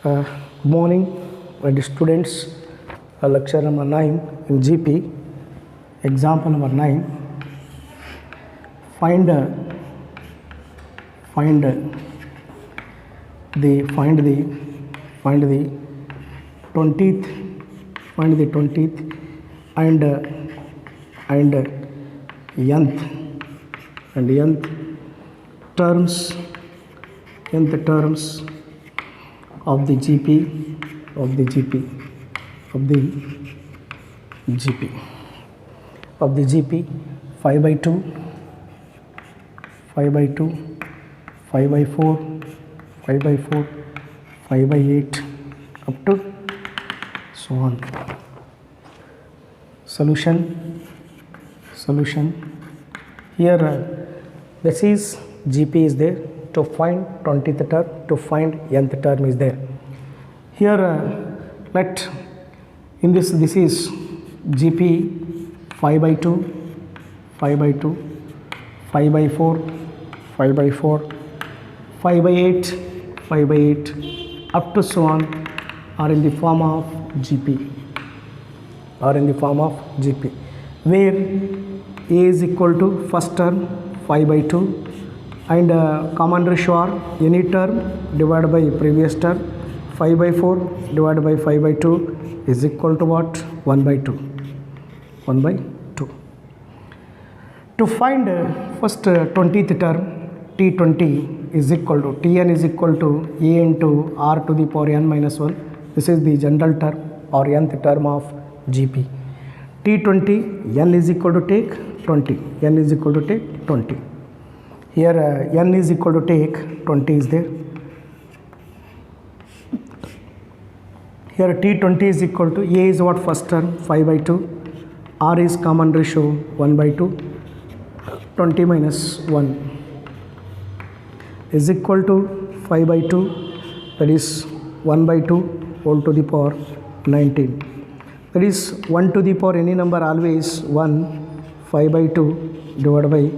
Good morning, dear students. Lecture number 9 in GP. Example number 9. Find the 20th and nth terms of the GP of the GP 5 by 2, 5 by 2, 5 by 4, 5 by 4, 5 by 8 up to so on. Solution here this is GP is there. To find 20th term, to find nth term is there. Here let in this is GP 5 by 2, 5 by 2, 5 by 4, 5 by 4, 5 by 8, 5 by 8 up to so on are in the form of GP, where A is equal to first term 5 by 2 and common ratio are any term divided by previous term. 5 by 4 divided by 5 by 2 is equal to what? 1 by 2. To find first 20th term, T20 is equal to Tn is equal to A into R to the power n minus 1. This is the general term or nth term of GP. T20 n is equal to take 20. Here n is equal to take 20 is there. Here T20 is equal to A is what? First term 5 by 2, R is common ratio 1 by 2, 20 minus 1 is equal to 5 by 2, that is 1 by 2 whole to the power 19. That is 1 to the power any number always 1, 5 by 2 divided by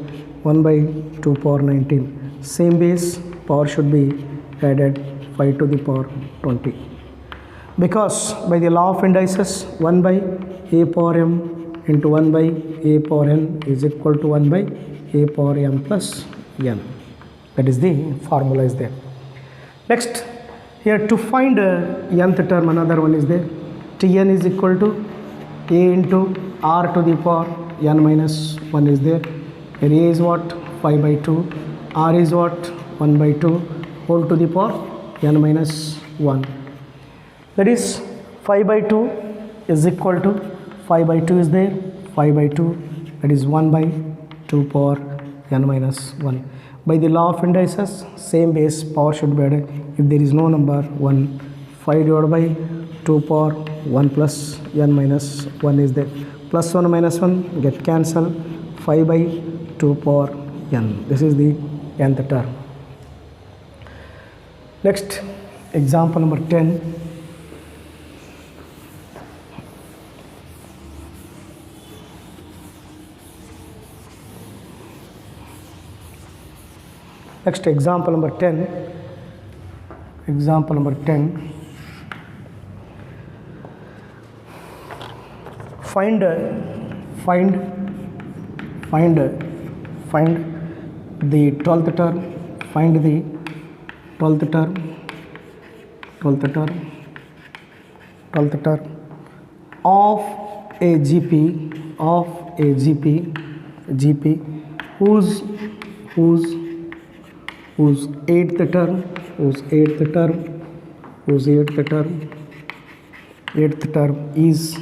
1 by 2 power 19. Same base power should be added 5 to the power 20. Because by the law of indices 1 by a power m into 1 by a power n is equal to 1 by a power m plus n. That is the formula is there. Next, here to find nth term, another one is there. Tn is equal to a into r to the power n minus 1 is there. Here a is what? 5 by 2, r is what? 1 by 2 whole to the power n minus 1. That is 5 by 2 is equal to 5 by 2 is there, 5 by 2, that is 1 by 2 power n minus 1. By the law of indices, same base power should be added. If there is no number 1, 5 divided by 2 power 1 plus n minus 1 is there. Plus 1 minus 1 get cancelled, 5 by 2 power n. This is the nth term. Next, example number 10. Next, example number 10. Find the 12th term. Find the 12th term of a GP whose 8th term is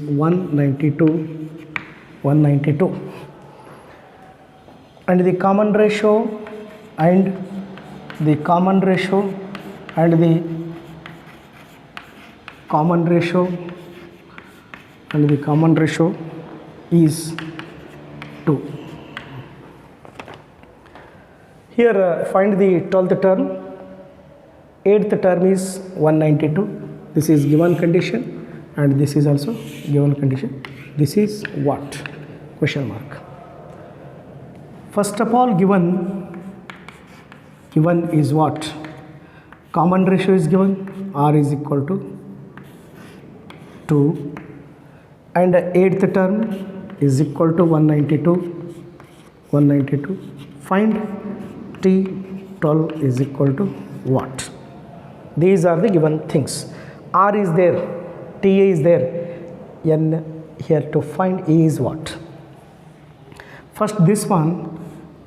192 and the common ratio is 2. Here find the 12th term. 8th term is 192. This is given condition and this is also given condition. This is what? Question mark. First of all, given is what? Common ratio is given, R is equal to 2, and 8th term is equal to 192. Find T12 is equal to what? These are the given things. R is there, TA is there, N here to find A is what? First this one,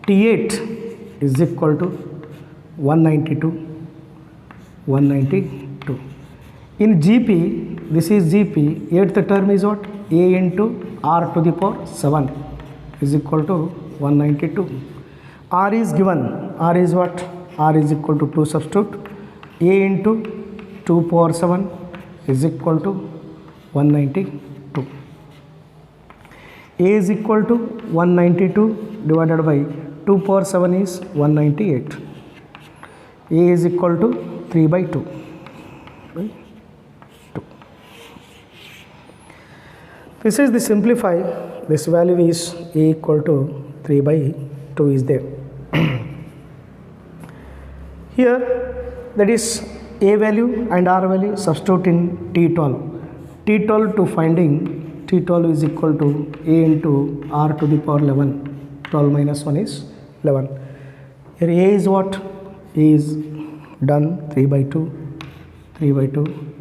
T8 is equal to 192. In GP, this is GP, 8th term is what? A into R to the power 7 is equal to 192. R is given, R is what? R is equal to 2, substitute. A into 2 power 7 is equal to 192. A is equal to 192 divided by 2 power 7 is 198. A is equal to 3 by 2. This is the simplify. This value is A equal to 3 by 2 is there. Here, that is A value and R value, substitute in T12. T12 to finding, T12 is equal to A into R to the power 11. 12 minus 1 is 11. Here A is what? A is done, 3 by 2.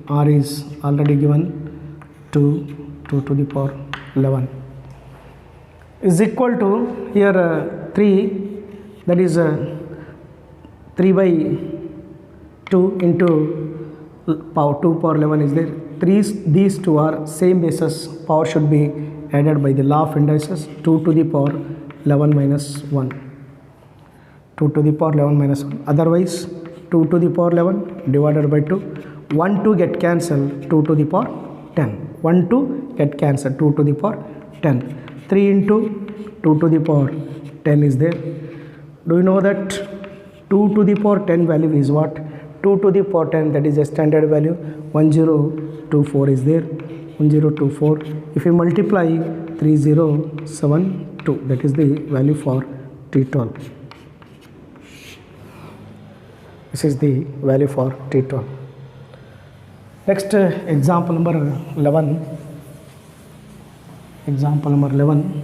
R is already given, 2 to the power 11 is equal to, here 3, that is 3 by 2 into power 2 power 11 is there. These two are same basis, power should be added by the law of indices. 2 to the power 11 minus 1. 2 to the power 11 minus 1. Otherwise 2 to the power 11 divided by 2. 1 2 get cancelled, 2 to the power 10. 1 2 get cancelled, 2 to the power 10. 3 into 2 to the power 10 is there. Do you know that 2 to the power 10 value is what? 2 to the power 10, that is a standard value. 1024 is there. 1024. If you multiply 3072, that is the value for T12. This is the value for T12. Next, example number 11. Example number 11.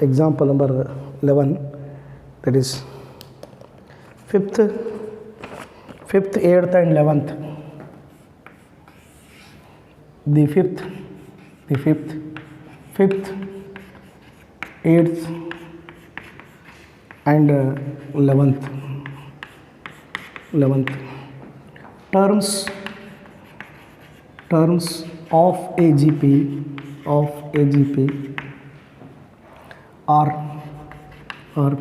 Example number 11, that is 5th, 8th and 11th. The 5th, 8th and 11th. Terms of AGP are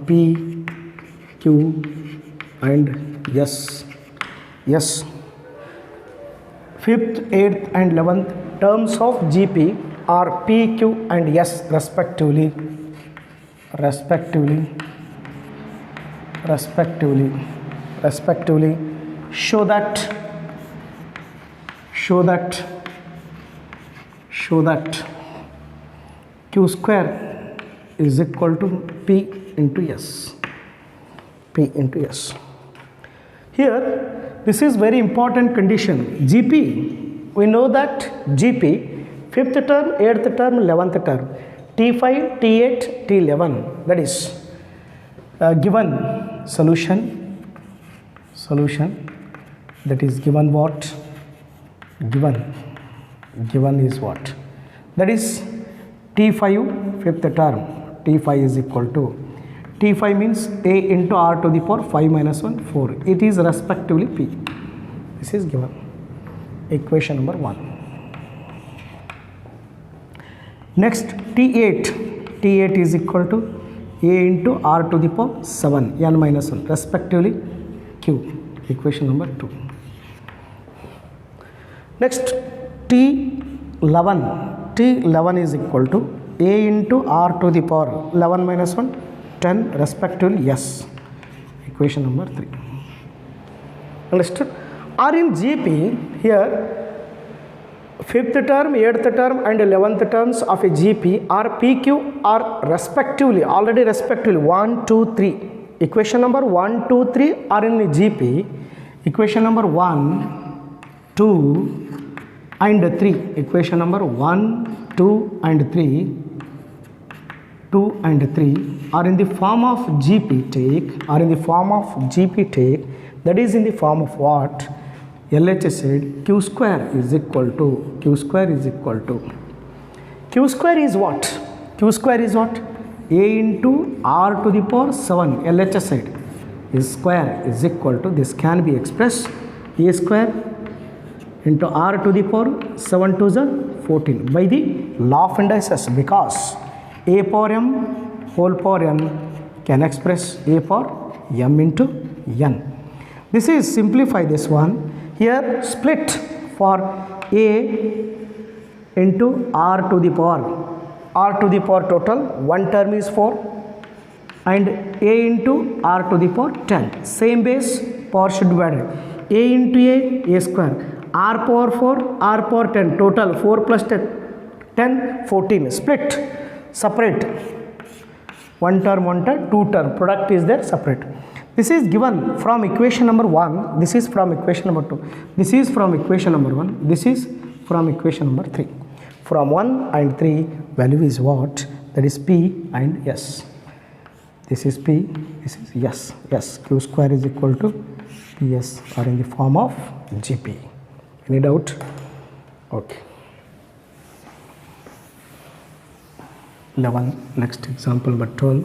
P, Q and S. 5th, 8th and 11th terms of GP are P, Q and S respectively. Show that Q square is equal to P into S. Here, this is very important condition. GP, we know that GP, 5th term, 8th term, 11th term, T5, T8, T11, that is given solution, that is given what? Given is what? That is T5, 5th term, T5 is equal to, T5 means A into R to the power 5 minus 1, 4. It is respectively P. This is given. Equation number 1. Next, T8 is equal to A into R to the power 7, N minus 1, respectively Q. Equation number 2. Next, T11 is equal to A into R to the power 11 minus 1, 10, respectively S. Equation number 3. Understood? Or in GP, here fifth term, eighth term and 11th terms of a GP or PQ are respectively, already respectively 1, 2, 3. Equation number 1, 2, 3 are in the GP. Equation number 1, 2 and 3. Equation number 1, 2 and 3. 2 and 3 are in the form of GP take, that is in the form of what? LHS said Q square is equal to Q square is what? Q square is what? A into R to the power 7, LHS said is square is equal to, this can be expressed A square into R to the power 7 to the 14 by the law of indices, because A power m whole power n can express A power m into n. This is simplify this one. Here split for A into R to the power total, one term is 4 and A into R to the power 10. Same base, power should be divided. A into A square, R power 4, R power 10, total 4 plus 10, 14. Split, separate. One term, two term, product is there, separate. This is given from equation number 1, this is from equation number 2, this is from equation number 1, this is from equation number 3. From 1 and 3, value is what? That is P and S. This is P, this is S. Yes, Q square is equal to PS are in the form of GP. Any doubt? Okay. 11, next example number 12.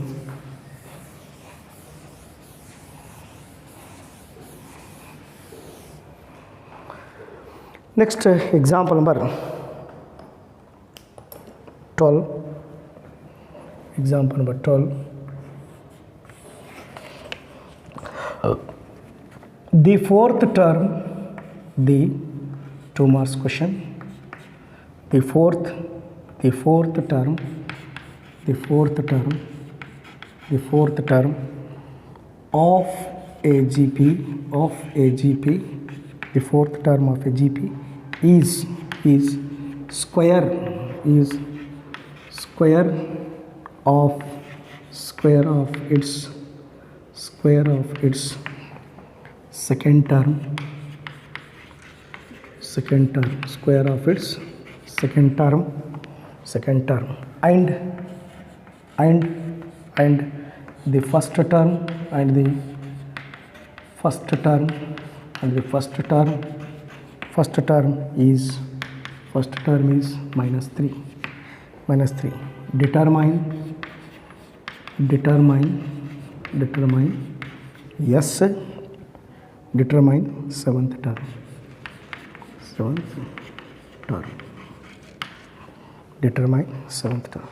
Next example number 12. Example number 12. The fourth term, the 2 marks question. The fourth term of a GP, the fourth term of a GP is square of its second term, square of its second term and the first term and the first term is minus 3. Determine seventh term. Determine seventh term.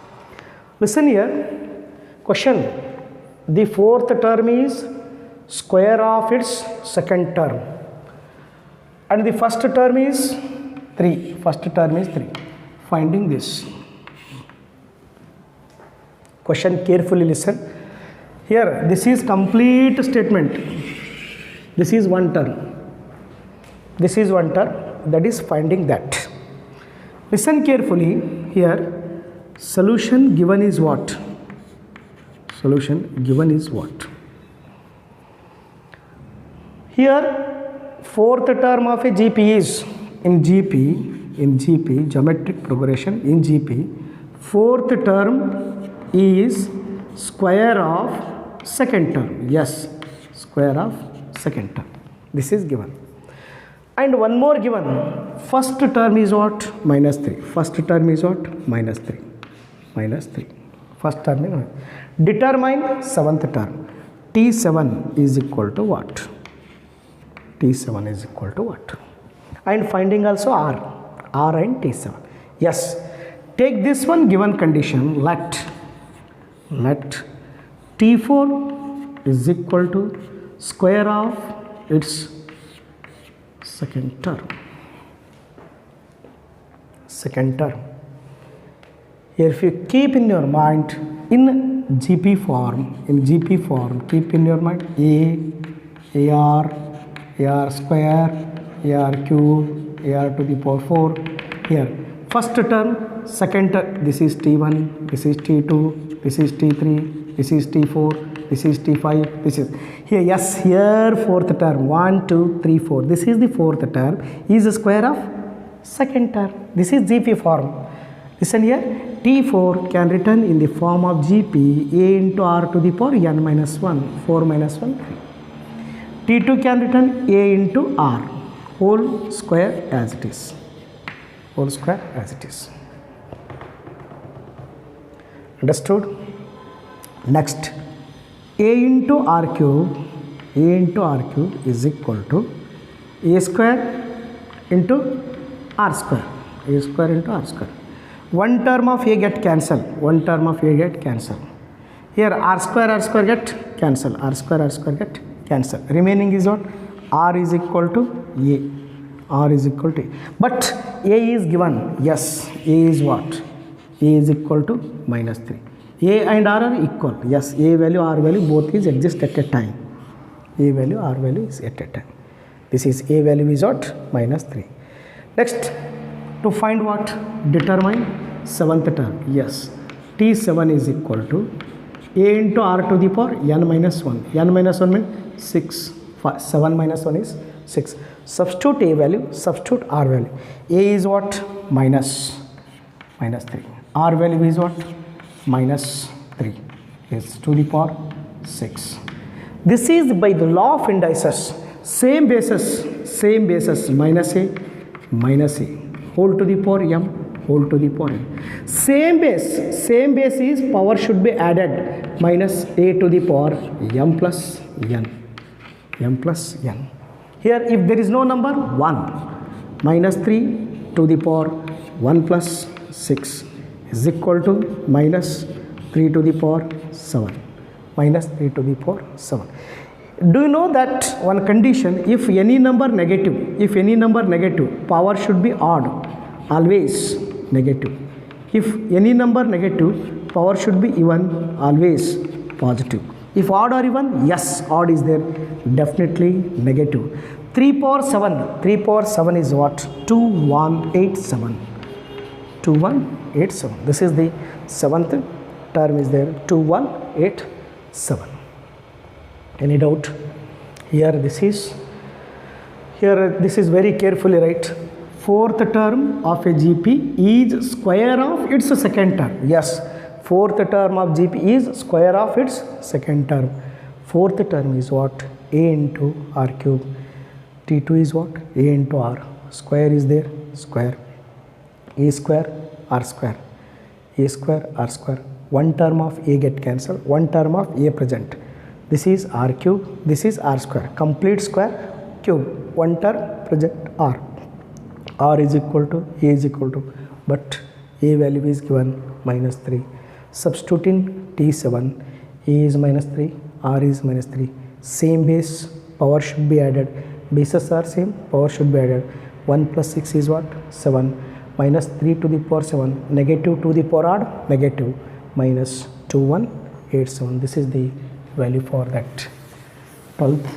Listen here, question. The fourth term is square of its second term and the first term is 3. Finding this. Question, carefully listen. Here, this is complete statement. This is one term. That is finding that. Listen carefully. Here, solution given is what? Here, fourth term of a GP is in GP, geometric progression in GP. Fourth term is square of second term. Yes, square of second term. This is given. And one more given. First term is what? Minus 3. First term is what? Minus 3. First term is minus. Determine seventh term. T7 is equal to what? And finding also R and T7. Yes. Take this one given condition. Let T4 is equal to square of its second term. Here, if you keep in your mind in GP form, keep in your mind AR square, AR cube, AR to the power 4, here first term, second term, this is T1, this is T2, this is T3, this is T4, this is T5, this is here, yes, here fourth term, 1 2 3 4, this is the fourth term, is the square of second term. This is GP form. Listen here, T4 can written in the form of GP a into r to the power n minus 1, 4 minus 1 3. T2 can written a into r whole square as it is, whole square as it is. Understood? Next, a into r cube is equal to a square into r square, a square into r square. One term of a get cancel, one term of a get cancel. Here r square get cancel, r square get cancel. Remaining is what? R is equal to a, r is equal to a. But a is given, yes, a is what? A is equal to minus 3. A and r are equal, yes, a value, r value both is exist at a time. A value, r value is at a time. This is a value is what? Minus 3. Next, to find what? Determine seventh term. Yes, T7 is equal to a into r to the power n minus 1. N minus 1 means 6. 7 minus 1 is 6. Substitute a value, substitute r value. A is what? Minus 3. R value is what? Minus 3 is to the power 6. This is by the law of indices. Same basis, minus a, whole to the power m, whole to the power n. Same base is power should be added, minus a to the power m plus n. Here if there is no number, 1, minus 3 to the power 1 plus 6 is equal to minus 3 to the power 7, minus 3 to the power 7. Do you know that one condition, if any number negative, power should be odd, always negative. If any number negative, power should be even, always positive. If odd or even, yes, odd is there, definitely negative. 3 power 7 is what? 2187. 2187. This is the seventh term is there, 2187. Any doubt? Here this is very carefully write. Fourth term of a GP is square of its second term. Yes, fourth term of GP is square of its second term. Fourth term is what? A into r cube. T2 is what? A into r. Square is there, square. A square, r square. A square, r square. One term of a get cancelled, one term of a present. This is r cube, this is r square. Complete square, cube. One term present r. R is equal to, a is equal to, but a value is given minus 3. Substituting T7, a is minus 3, r is minus 3. Same base, power should be added. Bases are same, power should be added. 1 plus 6 is what? 7. Minus 3 to the power 7. Negative to the power odd, negative. Minus 2187. This is the value for that. 12th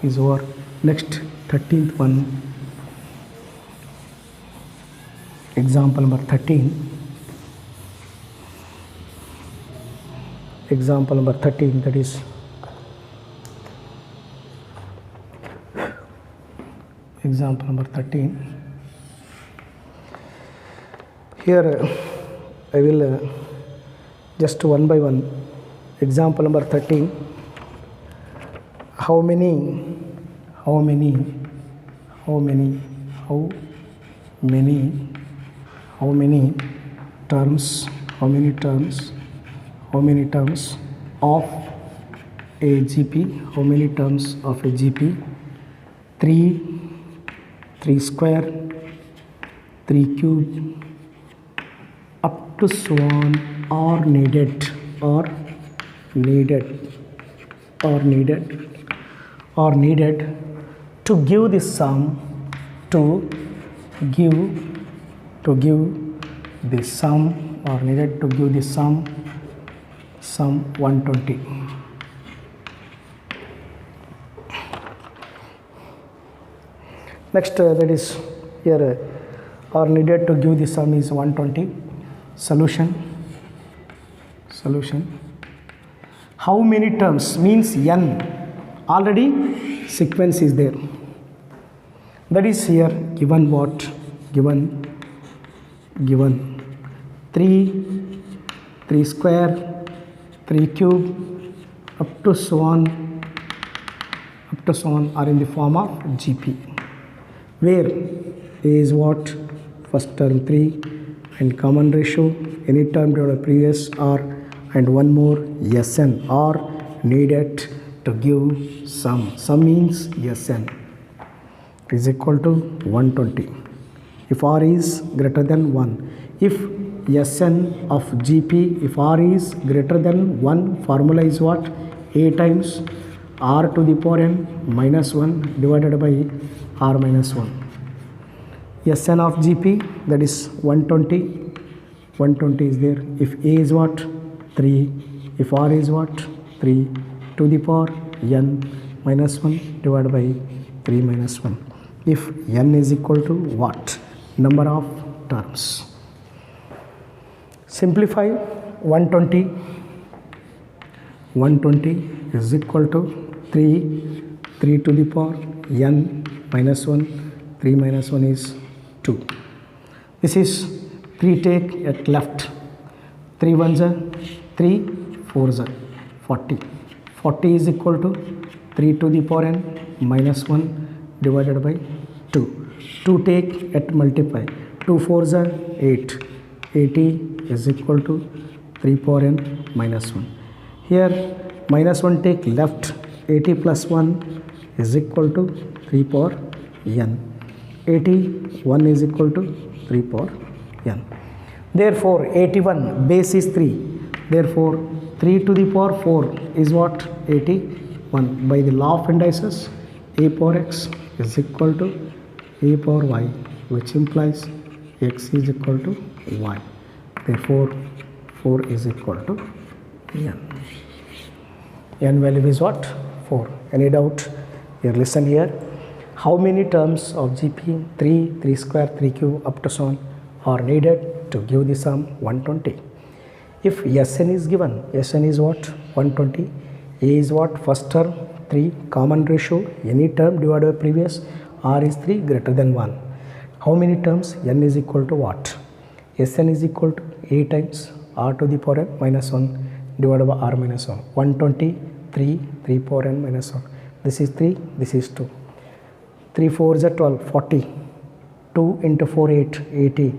is over. Next, 13th one. Example number 13. Example number 13, that is example number 13. Here I will just one by one. Example number 13. How many terms of a GP? How many terms of a GP? 3 square, 3 cube, up to so on, or needed to give the sum, to give the sum, or needed to give the sum 120. Next, that is here are needed to give the sum is 120. Solution. How many terms means n, already sequence is there, that is here given what, given 3 square, 3 cube, up to so on are in the form of GP, where A is what, first term 3 and common ratio, any term divided by previous R, and one more Sn are needed to give sum. Sum means Sn is equal to 120 if R is greater than 1. If Sn of GP, if R is greater than 1, formula is what, A times R to the power n minus 1 divided by R minus 1. Sn of GP, that is 120 is there. If A is what, 3, if R is what, 3 to the power n minus 1 divided by 3 minus 1. If n is equal to what, number of terms. Simplify 120 is equal to 3 to the power n minus 1, 3 minus 1 is 2. This is 3 take at left, 3 ones are 3, 4s are 40. 40 is equal to 3 to the power n minus 1 divided by 2. 2 take at multiply, 2 4s are 8. 80 is equal to 3 power n minus 1. Here minus 1 take left, 80 plus 1 is equal to 3 power n. 81 is equal to 3 power n. Therefore 81 base is 3. Therefore 3 to the power 4 is what, 81. By the law of indices, a power x is equal to a power y, which implies x is equal to y. Therefore 4 is equal to n. N value is what, 4. Any doubt? Here listen here. How many terms of GP, 3 square, 3 cube up to so on, are needed to give the sum 120? If Sn is given, Sn is what, 120. A is what, first term 3, common ratio, any term divided by previous, R is 3 greater than 1. How many terms? N is equal to what? Sn is equal to A times R to the power n minus 1 divided by R minus 1. 120, 3 power n minus 1. This is 3, this is 2. 3 4s are 12, 40. 2 into 4, 8, 80.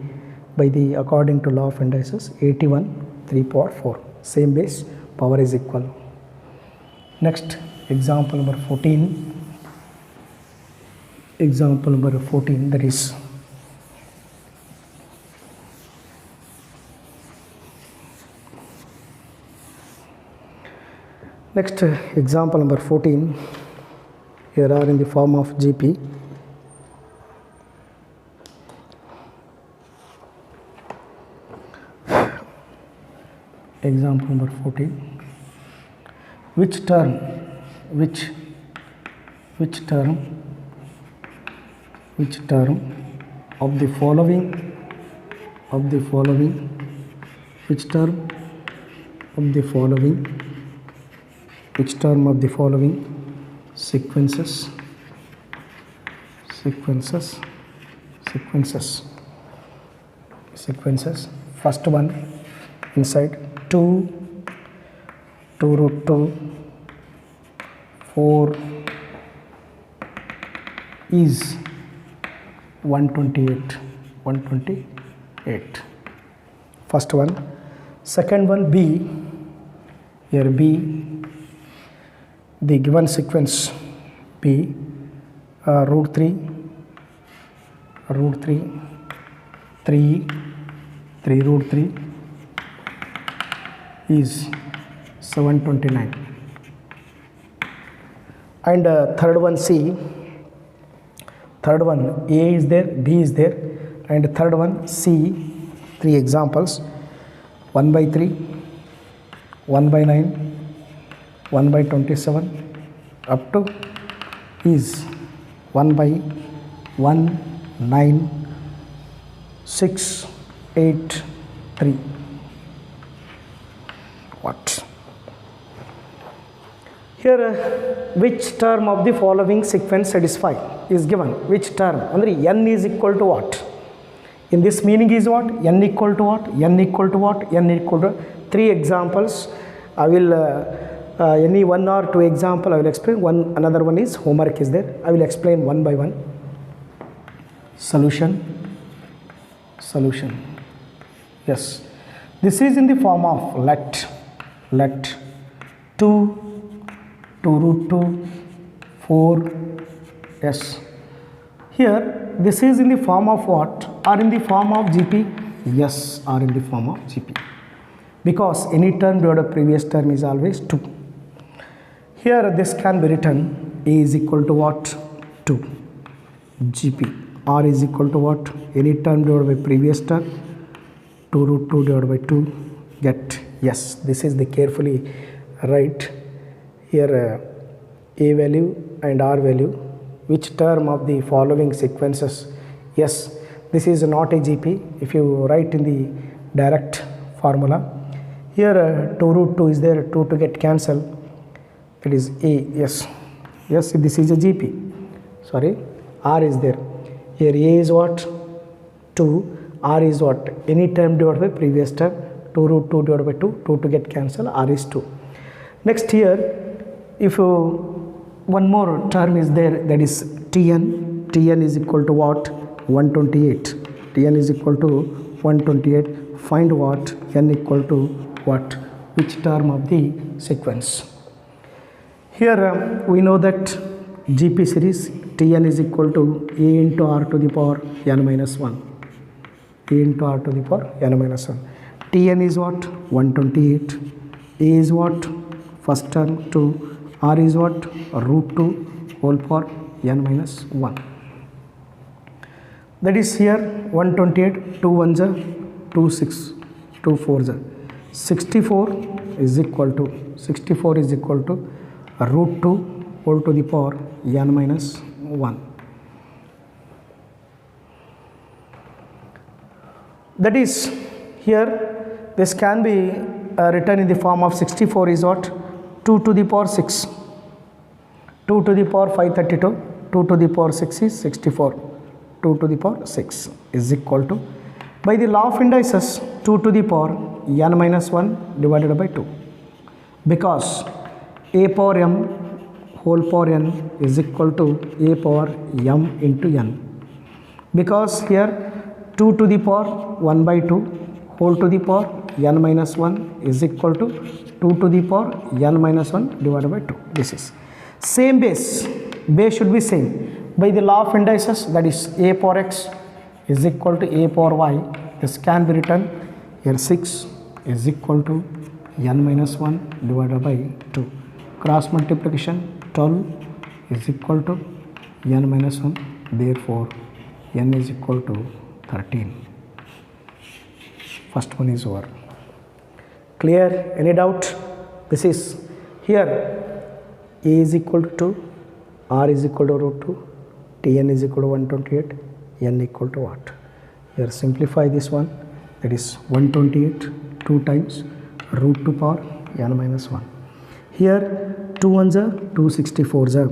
By the according to law of indices, 81, 3 power 4. Same base, power is equal. Next, example number 14. Example number 14, that is next example number 14. Here are in the form of GP. Example number 14. Which term of the following sequences first one inside 2 root 2 4 is 128. First one. Second one, B. Here B, the given sequence B, root 3 3 root 3 is 729. And third one C, third one A is there, B is there, and third one C, 3 examples, 1 by 3, 1 by 9, 1 by 27 up to is 1 by 1, 9, 6, 8, 3. What? Here, which term of the following sequence satisfy is given? Which term? Andre n is equal to what? In this meaning is what? N equal to what? N equal to what? N equal to 3 examples. I will any 1 or 2 example I will explain. Another one is homework is there. I will explain one by one. Solution. Yes, this is in the form of let 2 root 2 4. Yes, here this is in the form of what? Or in the form of GP? Yes, or in the form of GP, because any term divided by previous term is always 2. Here this can be written A is equal to what? 2 GP. R is equal to what? Any term divided by previous term, 2 root 2 divided by 2, get yes. This is the carefully write here A value and R value. Which term of the following sequences? Yes, this is not a GP. If you write in the direct formula, here 2 root 2 is there, 2 to get cancelled, it is A. Yes, this is a GP. Sorry, R is there. Here A is what? 2. R is what? Any term divided by previous term. 2 root 2 divided by 2. 2 to get cancelled. R is 2. Next here, if one more term is there, that is Tn. Tn is equal to what? 128. Tn is equal to 128. Find what? N equal to what? Which term of the sequence? Here we know that GP series Tn is equal to A into R to the power n minus 1. A into R to the power n minus 1. Tn is what? 128. A is what? First term 2. R is what? Root 2 whole power n minus 1. That is here 128. 2 1s are 2 6. 2 4s are 64 is equal to root 2 whole to the power n minus 1. That is here this can be written in the form of 64 is what? 2 to the power 6. 2 to the power 532. 2 to the power 6 is 64. 2 to the power 6 is equal to, by the law of indices, 2 to the power n minus 1 divided by 2, because a power m whole power n is equal to a power m into n, because here 2 to the power 1 by 2 whole to the power n minus 1 is equal to 2 to the power n minus 1 divided by 2. This is same base should be same. By the law of indices, that is a power x is equal to a power y. This can be written here 6 is equal to n minus 1 divided by 2. Cross multiplication 12 is equal to n minus 1. Therefore, n is equal to 13. First one is over. Clear? Any doubt? This is here A is equal to 2, R is equal to root 2, Tn is equal to 128, n equal to what? Here simplify this one, that is 128 2 times root 2 power n minus 1. Here 2 ones are 2 64s are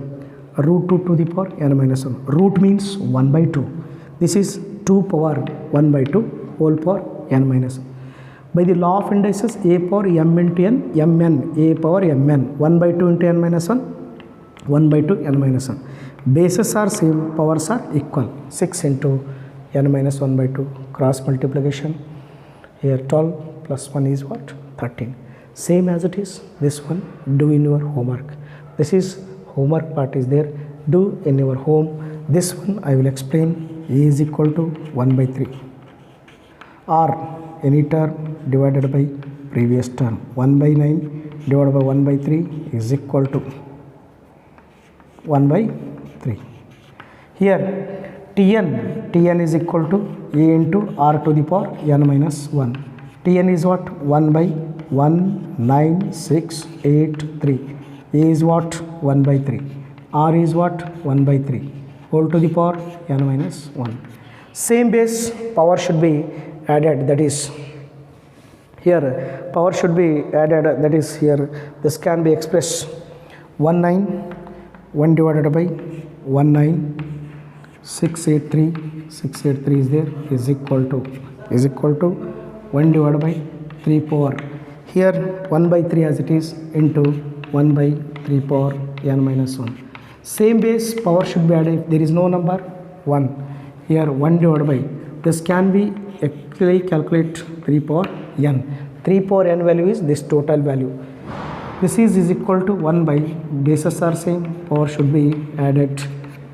root 2 to the power n minus 1. Root means 1 by 2. This is 2 power 1 by 2 whole power n minus 1. By the law of indices, a power m into n, mn, a power mn, 1 by 2 into n minus 1, 1 by 2 n minus 1. Bases are same, powers are equal. 6 into n minus 1 by 2, cross multiplication. Here 12 plus 1 is what? 13. Same as it is, this one, do in your homework. This is homework part is there, do in your home. This one I will explain. A is equal to 1 by 3. R, any term divided by previous term. 1 by 9 divided by 1 by 3 is equal to 1 by 3. Here Tn is equal to A into R to the power n minus 1. Tn is what? 1 by 1, 9, 6, 8, 3. A is what? 1 by 3. R is what? 1 by 3. Whole to the power n minus 1. Same base power should be added, that is here power should be added, that is here this can be expressed 1 divided by 683 is there is equal to 1 divided by 3 power, here 1 by 3 as it is into 1 by 3 power n minus 1. Same base power should be added if there is no number 1, here 1 divided by this can be actually calculate 3 power n. 3 power n value is this total value. This is equal to 1 by bases are same, power should be added,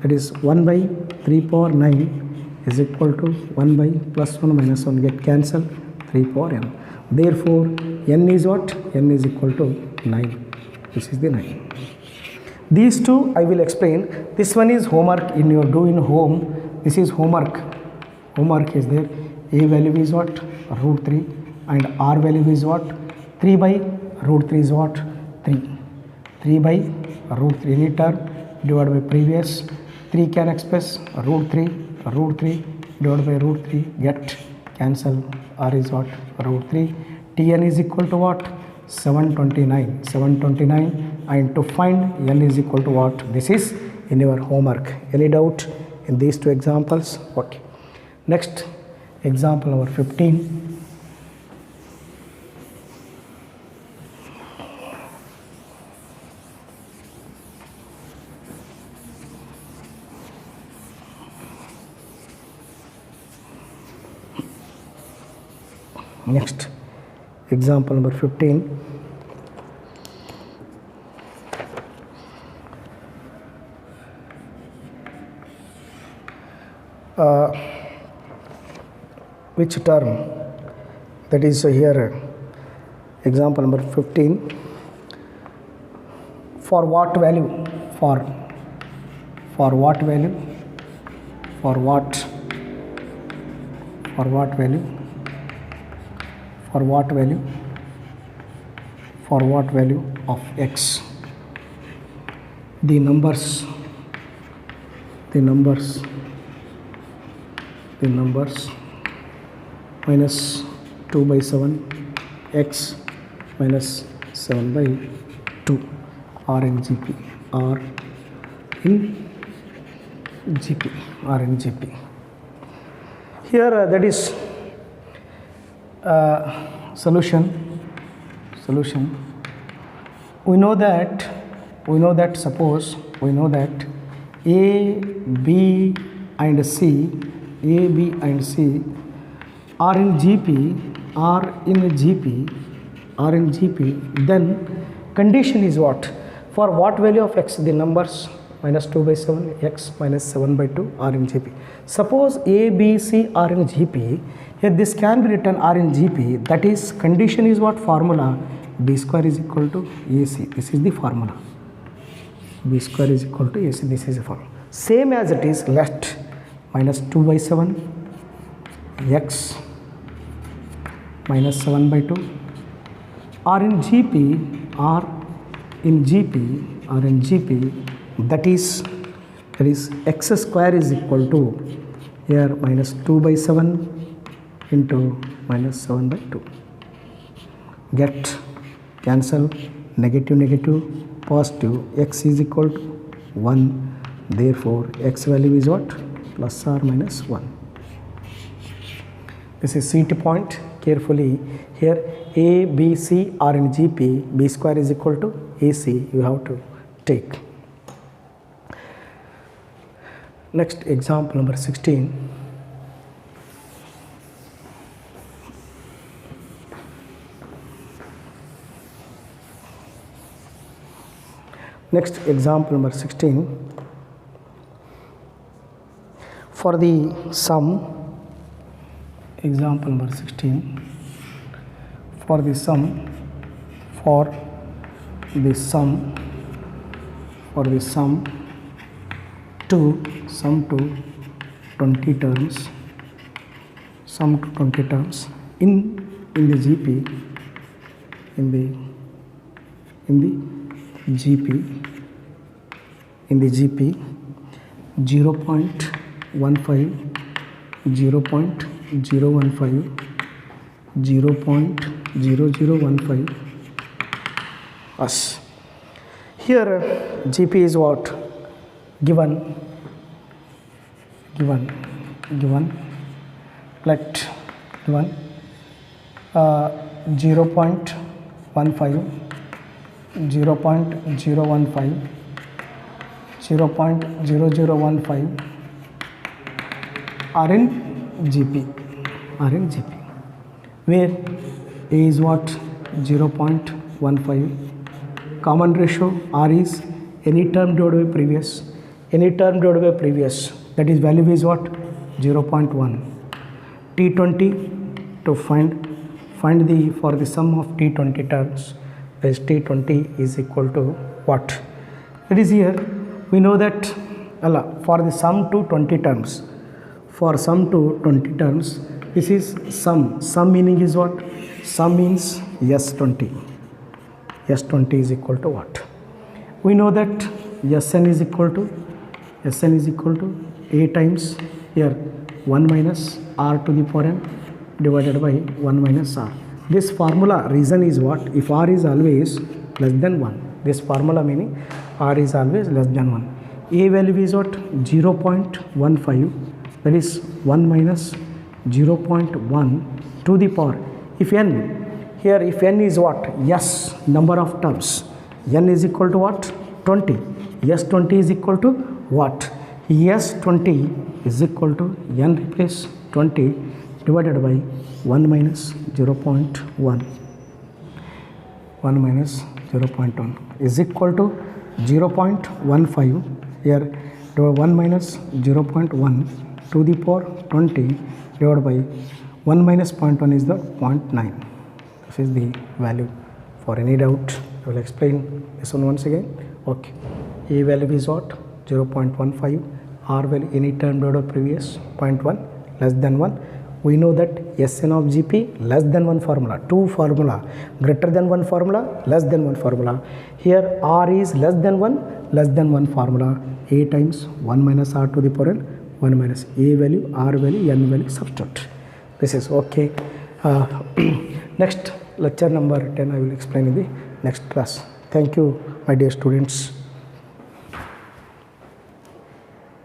that is 1 by 3 power 9 is equal to 1 by plus 1 minus 1 get cancelled 3 power n. Therefore n is what? N is equal to 9. This is the 9. These two I will explain. This one is homework in your do in home. This is homework. Homework is there. A value is what? Root 3 and R value is what? 3 by root 3 is what? 3. 3 by root 3 any term divided by previous 3 can express root 3 divided by root 3 get cancel R is what? Root 3. Tn is equal to what? 729 and to find n is equal to what? This is in your homework. Any doubt in these two examples? Okay. Next example number 15. Next example number 15. Which term? That is here example number 15. For what value? For what value? For what value? For what value? For what value of x? The numbers minus 2 by 7 x minus 7 by 2 are in GP. Here that is solution. We know that suppose we know that A, B and C are in GP, then condition is what? For what value of x? The numbers minus 2 by 7 x minus 7 by 2 are in GP. Suppose A, B, C are in GP. Here this can be written are in GP, that is condition is what? Formula B square is equal to AC. This is the formula. B square is equal to AC. This is the formula. Same as it is left minus 2 by 7 x minus 7 by 2 are in GP, that is x square is equal to here minus 2 by 7 into minus 7 by 2 get cancel negative positive x is equal to 1, therefore x value is what? Plus or minus 1. This is CT point. Carefully here A, B, C are in GP, B square is equal to AC you have to take. Next example number 16. Next example number 16. For the sum, example number 16. For the sum 20 terms, in the GP, in the GP 0.15 0.015, 0.0015 us. Here GP is what? Given let given 0.15, 0.015, 0.0015 are in GP, where A is what? 0.15. Common ratio R is any term divided by previous, that is value is what? 0.1. T20 to find the for the sum of T20 terms, as T20 is equal to what? It is here we know that for the sum to 20 terms, this is sum meaning is what? Sum means S20 is equal to what? We know that Sn is equal to A times here 1 minus R to the power n divided by 1 minus R. This formula reason is what? If R is always less than 1. This formula meaning R is always less than 1. A value is what? 0.15, that is 1 minus 0.1 to the power. If n is what? Yes, number of terms. N is equal to what? 20. S20 is equal to what? S20 is equal to n replace 20 divided by 1 minus 0.1. 1 minus 0.1 is equal to 0.15. Here 1 minus 0.1 to the power 20 divided by 1 minus 0.1 is the 0.9. This is the value. For any doubt, I will explain this one once again. Okay. A value is what? 0.15. R value any term divided by previous 0.1 less than 1. We know that Sn of GP less than 1 formula, 2 formula, greater than 1 formula, less than 1 formula. Here R is less than 1 formula. A times 1 minus R to the power n, 1 minus A value, R value, N value substitute. This is okay. Next lecture number 10 I will explain in the next class. Thank you my dear students.